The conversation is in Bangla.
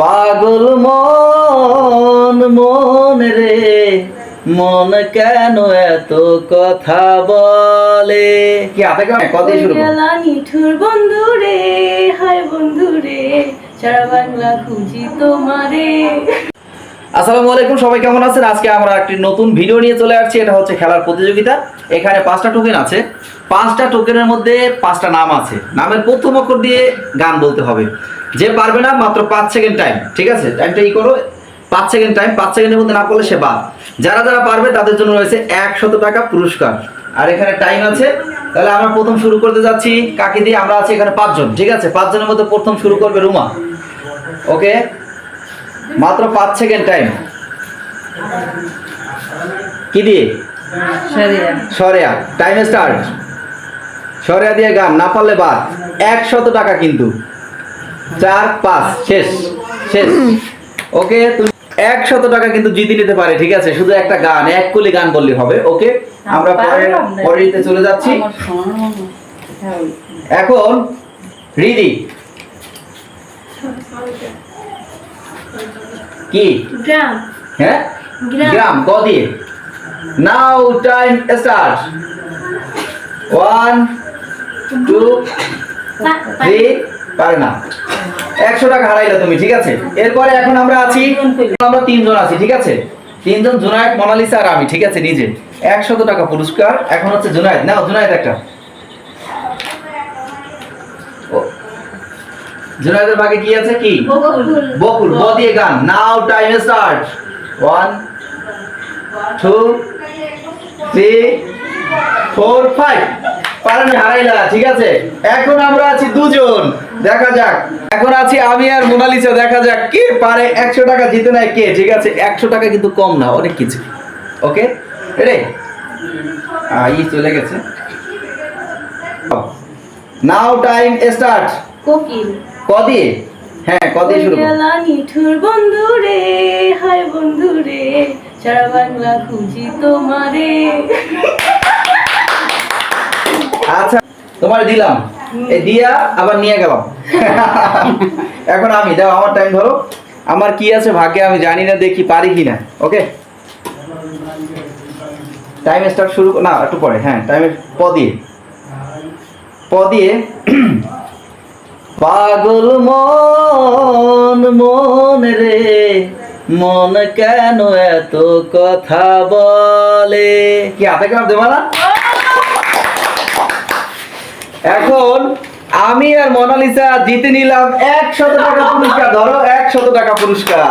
পাগল মন মন রে মন কেন এত কথা বলে। কি আপে কত শুরু গেলা নিঠুর বন্ধু রে, হায় বন্ধু রে, সারা বাংলা খুঁজি তোমারে। আসসালামু আলাইকুম, সবাই কেমন আছেন? আজকে আমরা একটি নতুন ভিডিও নিয়ে চলে আসছি। এটা হচ্ছে খেলার প্রতিযোগিতা। এখানে 5টা টোকেন আছে। 5টা টোকেনের মধ্যে 5টা নাম আছে। নামের প্রথম অক্ষর দিয়ে গান বলতে হবে। যে পারবে না মাত্র 5 সেকেন্ড টাইম। ঠিক আছে, টাইমটা ই করো, 5 সেকেন্ড টাইম। 5 সেকেন্ডের মধ্যে না পড়লে সে বাদ। যারা যারা পারবে তাদের জন্য রয়েছে 100 টাকা পুরস্কার। আর এখানে টাইম আছে। তাহলে আমরা প্রথম শুরু করতে যাচ্ছি কাকে দিয়ে? আমরা আছি এখানে 5 জন। ঠিক আছে, 5 জনের মধ্যে প্রথম শুরু করবে রুমা। ওকে, মাত্র 5 সেকেন্ড টাইম। কি দিয়ে? সরেয়া। Time start. সরেয়া দিয়ে গান, না পারলে বাদ। 100 টাকা কিন্তু। 4 5 শেষ শেষ। ওকে, তুমি 100 টাকা কিন্তু জিতে নিতে পারে। ঠিক আছে, শুধু একটা গান, এক কলি গান বললে হবে। ওকে, আমরা পরেরতে চলে যাচ্ছি। এখন রিদি কি? গ্রাম। হ্যাঁ, গ্রাম। ক দিয়ে? নাও টাইম স্টার্ট। 1 2 3 পারে না। 100 টাকা হারাইলে তুমি। ঠিক আছে, এরপরে এখন আমরা 3 জন আছি। ঠিক আছে, 3 জন, জুনায়েদ, মোনালিসা আর আমি। ঠিক আছে, নিজে 100 টাকা পুরস্কার। এখন হচ্ছে জুনায়েদ। নাও জুনায়েদ একটা। জুনায়েদের ভাগে কি আছে? কি? বকুল। ব দিয়ে গান। নাও টাইম স্টার্ট। 1 2 3 4 5 পারেনি, হারাইলা। ঠিক আছে, এখন আমরা আছি 2 জন। দেখা যাক, এখন আছি আমি আর মোনালিসা। দেখা যাক কে পারে 100 টাকা জিতে নেয় কে। ঠিক আছে, 100 টাকা কিন্তু কম না, অনেক কিছু। ওকে রে, চলে গেছে। নাও টাইম স্টার্ট। কোকিল। ক দিয়ে? হ্যাঁ, ক দিয়ে শুরু করো। গেলা নিঠুর বন্ধু রে, হায় বন্ধু রে, সারা বাংলা খুঁজি তোমারে। আচ্ছা, তোমার দিলাম, এই দিয়া আবার নিয়ে গেলাম। এখন আমি, দাও আমার টাইম ধরো। আমার কি আছে ভাগ্যে আমি জানি না, দেখি পারি কিনা। ওকে, টাইম স্টার্ট শুরু না, একটু পরে। হ্যাঁ, টাইমের প দিয়ে। প দিয়ে পাগল মন মন রে মন কেন এত কথা বলে। কি হাতে কাপ দেবা না? এখন আমি আর মোনালিসা জিতে নিলাম 100 টাকা পুরস্কার। ধরো 100 টাকা পুরস্কার।